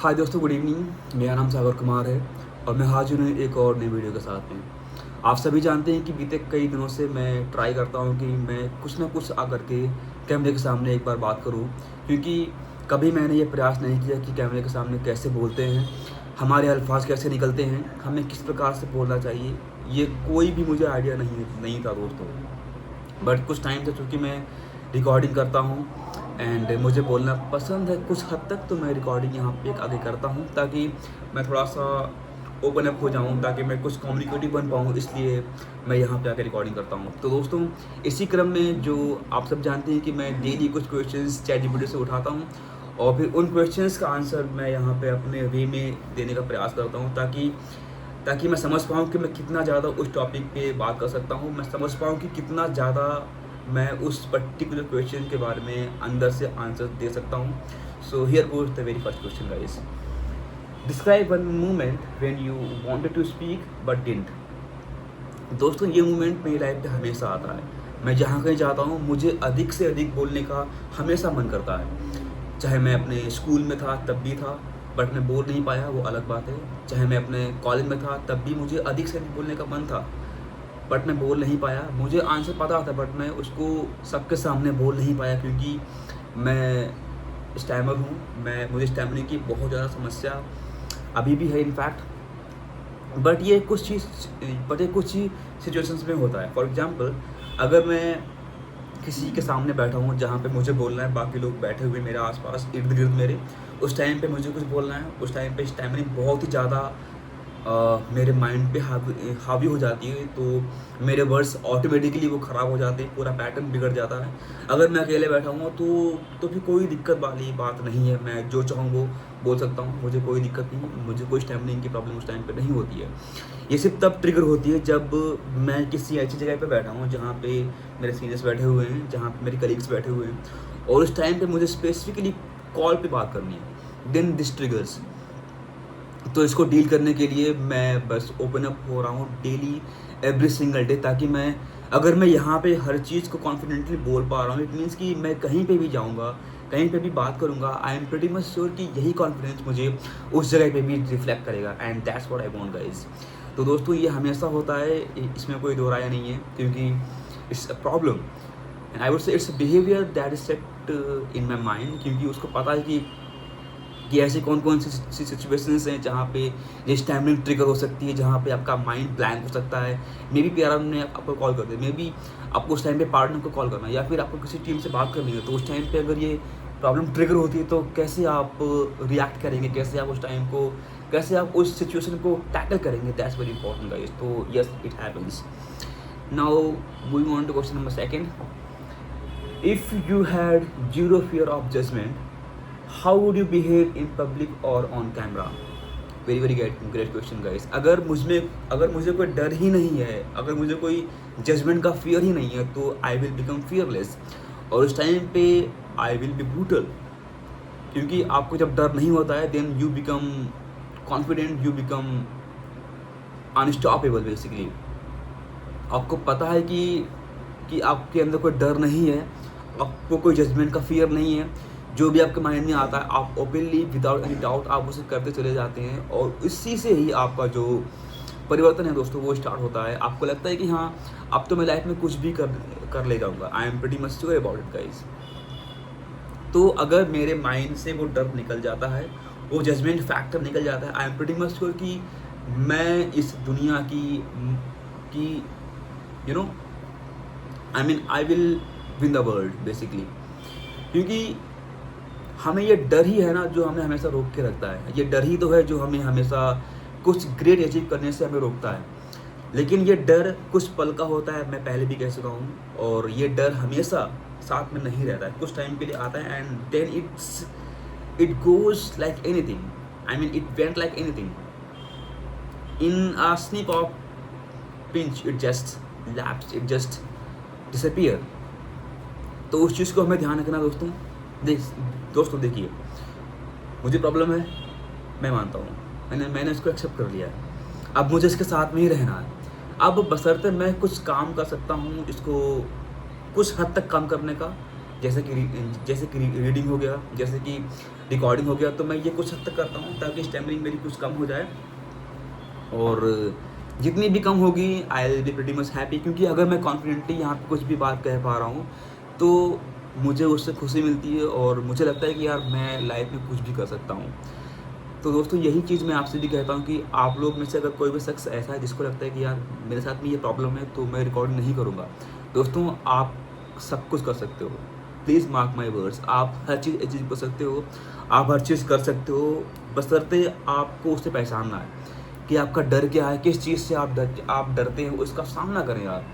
हाय दोस्तों, good evening. मेरा नाम सागर कुमार है और मैं हाजिर हूँ एक और नई वीडियो के साथ में। आप सभी जानते हैं कि बीते कई दिनों से मैं ट्राई करता हूँ कि मैं कुछ ना कुछ आकर के कैमरे के सामने एक बार बात करूँ, क्योंकि कभी मैंने ये प्रयास नहीं किया कि कैमरे के सामने कैसे बोलते हैं, हमारे अल्फाज कैसे निकलते हैं, हमें किस प्रकार से बोलना चाहिए। ये कोई भी मुझे आइडिया नहीं था दोस्तों। बट कुछ टाइम से चूँकि मैं रिकॉर्डिंग करता हूँ एंड मुझे बोलना पसंद है, कुछ हद तक तो मैं रिकॉर्डिंग यहाँ पे आगे करता हूँ ताकि मैं थोड़ा सा ओपन अप हो जाऊँ, ताकि मैं कुछ कम्युनिकेटिव बन पाऊँ, इसलिए मैं यहाँ पे आके रिकॉर्डिंग करता हूँ। तो दोस्तों, इसी क्रम में जो आप सब जानते हैं कि मैं डेली कुछ क्वेश्चंस चैटजीपीटी से उठाता हूँ और फिर उन क्वेश्चंस का आंसर मैं यहाँ पे अपने वे में देने का प्रयास करता हूँ, ताकि ताकि मैं समझ पाऊँ कि मैं कितना ज़्यादा उस टॉपिक पे बात कर सकता हूँ, मैं समझ पाऊँ कि कितना ज़्यादा मैं उस पर्टिकुलर क्वेश्चन के बारे में अंदर से आंसर दे सकता हूँ। So here goes the very first question guys. Describe one moment when you wanted to speak but didn't. दोस्तों, ये मोमेंट मेरी लाइफ पे हमेशा आता है। मैं जहाँ कहीं जाता हूँ मुझे अधिक से अधिक बोलने का हमेशा मन करता है। चाहे मैं अपने स्कूल में था तब भी था, बट मैं बोल नहीं पाया, वो अलग बात है। चाहे मैं अपने कॉलेज में था तब भी मुझे अधिक से अधिक बोलने का मन था, बट मैं बोल नहीं पाया। मुझे आंसर पता था बट मैं उसको सबके सामने बोल नहीं पाया, क्योंकि मैं स्टैमर हूँ। मुझे स्टैमरिंग की बहुत ज़्यादा समस्या अभी भी है इनफैक्ट। बट ये कुछ ही सिचुएशंस में होता है। फॉर एग्जांपल, अगर मैं किसी के सामने बैठा हूँ जहाँ पे मुझे बोलना है, बाकी लोग बैठे हुए मेरे आसपास इर्द गिर्द मेरे, उस टाइम पे मुझे कुछ बोलना है, उस टाइम पे स्टैमरिंग बहुत ही ज़्यादा मेरे माइंड पे हावी हो जाती है, तो मेरे वर्ड्स ऑटोमेटिकली वो ख़राब हो जाते हैं, पूरा पैटर्न बिगड़ जाता है। अगर मैं अकेले बैठा हूँ तो फिर कोई दिक्कत वाली बात नहीं है, मैं जो चाहूँ वो बोल सकता हूँ, मुझे कोई दिक्कत नहीं, मुझे कोई स्टैमरिंग की प्रॉब्लम उस टाइम पे नहीं होती है। ये सिर्फ तब ट्रिगर होती है जब मैं किसी ऐसी जगह पे बैठा हूँ जहाँ पे मेरे सीनियर्स बैठे हुए हैं, जहाँ पे मेरे कलीग्स बैठे हुए हैं, और उस टाइम पे मुझे स्पेसिफिकली कॉल पे बात करनी है, देन दिस ट्रिगर्स। तो इसको डील करने के लिए मैं बस ओपन अप हो रहा हूँ डेली, एवरी सिंगल डे, ताकि अगर मैं यहाँ पे हर चीज़ को कॉन्फिडेंटली बोल पा रहा हूँ, इट मीन्स कि मैं कहीं पे भी जाऊँगा, कहीं पे भी बात करूँगा, I am pretty much sure कि यही कॉन्फिडेंस मुझे उस जगह पे भी रिफ्लेक्ट करेगा, and that's what I want guys. तो दोस्तों, ये हमेशा होता है, इसमें कोई दो राय नहीं है, क्योंकि it's a problem and I would say it's a behaviour that is set in my mind, क्योंकि उसको पता है कि ऐसे कौन कौन सी सिचुएशंस हैं जहाँ पे ये स्टैमरिंग ट्रिगर हो सकती है, जहाँ पे आपका माइंड ब्लैंक हो सकता है। मे बी प्यारा ने आपको कॉल कर दिया, मे बी आपको उस टाइम पे पार्टनर को कॉल करना है, या फिर आपको किसी टीम से बात करनी है, तो उस टाइम पे अगर ये प्रॉब्लम ट्रिगर होती है तो कैसे आप रिएक्ट करेंगे, कैसे आप उस सिचुएशन को टैकल करेंगे, दैट्स वेरी इंपॉर्टेंट गाइस। तो yes, it happens. Now moving on to question number second. If you had zero fear of judgement, how would you behave in public or on camera? Very very great question guys. अगर मुझे कोई डर ही नहीं है, अगर मुझे कोई judgement का फियर ही नहीं है, तो आई विल बिकम फियरलेस, और उस टाइम पे आई विल बी ब्रूटल। क्योंकि आपको जब डर नहीं होता है, then you become confident, you become unstoppable basically. आपको पता है कि आपके अंदर कोई डर नहीं है, आपको कोई जजमेंट का फियर नहीं है, जो भी आपके माइंड में आता है आप ओपनली विदाउट एनी डाउट आप उसे करते चले जाते हैं, और इसी से ही आपका जो परिवर्तन है दोस्तों वो स्टार्ट होता है। आपको लगता है कि हाँ, अब तो मैं लाइफ में कुछ भी कर ले जाऊँगा। I am pretty much sure about it guys. तो अगर मेरे माइंड से वो डर निकल जाता है, वो जजमेंट फैक्टर निकल जाता है, I am pretty much sure कि मैं इस दुनिया की you know I mean I will win the world basically. क्योंकि हमें ये डर ही है ना जो हमें हमेशा रोक के रखता है, ये डर ही तो है जो हमें हमेशा कुछ ग्रेट अचीव करने से हमें रोकता है। लेकिन ये डर कुछ पल का होता है, मैं पहले भी कह चुका हूँ, और ये डर हमेशा साथ में नहीं रहता है, कुछ टाइम के लिए आता है, and then it goes like anything, I mean it went like anything, in a snip of pinch it just lapse, it just disappear. तो उस चीज़ को हमें ध्यान रखना दोस्तों। दोस्तों देखिए, मुझे प्रॉब्लम है, मैं मानता हूँ, मैंने इसको एक्सेप्ट कर लिया है, अब मुझे इसके साथ में ही रहना है। अब बशर्ते मैं कुछ काम कर सकता हूँ इसको कुछ हद तक कम करने का, जैसे कि रीडिंग हो गया, जैसे कि रिकॉर्डिंग हो गया, तो मैं ये कुछ हद तक करता हूँ ताकि स्टैमरिंग मेरी कुछ कम हो जाए, और जितनी भी कम होगी I will be pretty much happy, क्योंकि अगर मैं कॉन्फिडेंटली यहाँ पे कुछ भी बात कह पा रहा हूँ तो मुझे उससे खुशी मिलती है, और मुझे लगता है कि यार मैं लाइफ में कुछ भी कर सकता हूँ। तो दोस्तों यही चीज़ मैं आपसे भी कहता हूँ कि आप लोग में से अगर कोई भी शख्स ऐसा है जिसको लगता है कि यार मेरे साथ में ये प्रॉब्लम है तो मैं रिकॉर्ड नहीं करूँगा, दोस्तों आप सब कुछ कर सकते हो। प्लीज़ मार्क माई वर्ड्स, आप हर चीज़ अचीव कर सकते हो, आप हर चीज़ कर सकते हो, बशर्ते आपको उससे पहचानना है कि आपका डर क्या है, किस चीज़ से आप डरते हैं, उसका सामना करें यार,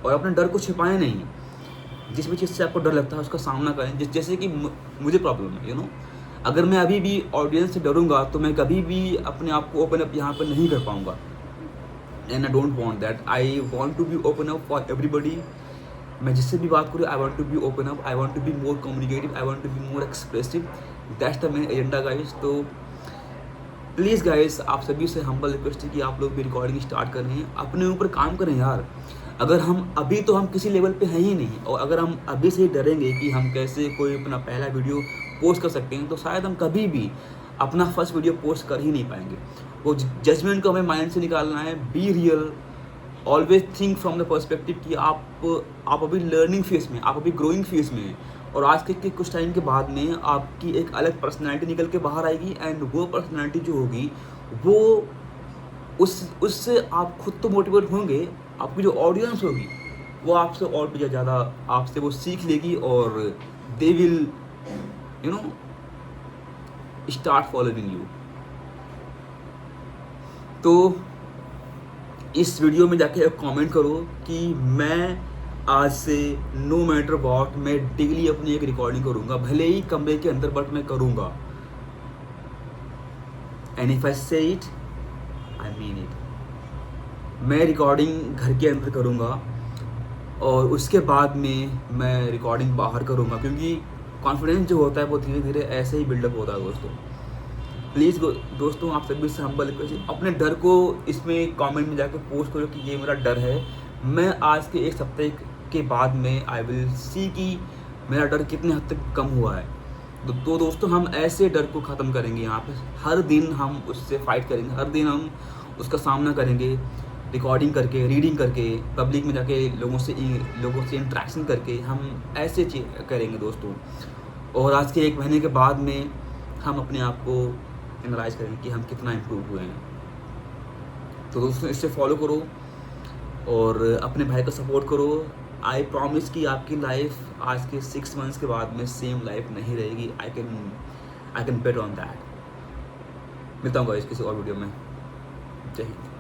और अपने डर को छिपाएं नहीं। जिस भी चीज़ से आपको डर लगता है उसका सामना करें। जैसे कि मुझे प्रॉब्लम है, अगर मैं अभी भी ऑडियंस से डरूंगा तो मैं कभी भी अपने आप को ओपन अप यहाँ पर नहीं कर पाऊंगा, and I don't want that. I want to be open up for everybody. मैं जिससे भी बात करूँ I want to be open up, I want to be more communicative, I want to be more expressive. That's the main agenda guys. तो please guys, आप सभी से humble request है कि आप लोग भी रिकॉर्डिंग स्टार्ट कर रहे हैं, अपने ऊपर काम करें यार। अगर हम अभी तो हम किसी लेवल पे हैं ही नहीं, और अगर हम अभी से ही डरेंगे कि हम कैसे कोई अपना पहला वीडियो पोस्ट कर सकते हैं, तो शायद हम कभी भी अपना फर्स्ट वीडियो पोस्ट कर ही नहीं पाएंगे। वो जजमेंट को हमें माइंड से निकालना है। Be real, always think from the perspective कि आप अभी लर्निंग फेज में, आप अभी ग्रोइंग फेज में हैं, और आज के कुछ टाइम के बाद में आपकी एक अलग पर्सनैलिटी निकल के बाहर आएगी, एंड वो पर्सनैलिटी जो होगी वो उससे आप खुद तो मोटिवेट होंगे, आपकी जो ऑडियंस होगी वो आपसे और भी ज़्यादा आपसे वो सीख लेगी, और they will start following you. तो इस वीडियो में जाके एक कमेंट करो कि मैं आज से नो मैटर व्हाट मैं डेली अपनी एक रिकॉर्डिंग करूंगा, भले ही कमरे के अंदर, बट मैं करूंगा। एंड इफ आई से इट आई मीन इट। मैं रिकॉर्डिंग घर के अंदर करूंगा, और उसके बाद में मैं रिकॉर्डिंग बाहर करूंगा, क्योंकि कॉन्फिडेंस जो होता है वो धीरे धीरे ऐसे ही बिल्डअप होता है दोस्तों। प्लीज़ दोस्तों, आप सभी से हम्बल रिक्वेस्ट है, अपने डर को इसमें कमेंट में जाकर पोस्ट करो कि ये मेरा डर है। मैं आज के एक सप्ताह के बाद में आई विल सी कि मेरा डर कितने हद तक कम हुआ है। तो दोस्तों, हम ऐसे डर को ख़त्म करेंगे यहाँ पे। हर दिन हम उससे फाइट करेंगे, हर दिन हम उसका सामना करेंगे, रिकॉर्डिंग करके, रीडिंग करके, पब्लिक में जाके लोगों से इंट्रैक्शन करके हम ऐसे करेंगे दोस्तों। और आज के 1 महीने के बाद में हम अपने आप को एनालाइज करेंगे कि हम कितना इम्प्रूव हुए हैं। तो दोस्तों, इससे फॉलो करो और अपने भाई का सपोर्ट करो। आई प्रॉमिस कि आपकी लाइफ आज के 6 मंथ्स के बाद में सेम लाइफ नहीं रहेगी। I can bet on that. मिलता हूँ गाइस किसी और वीडियो में। जय हिंद।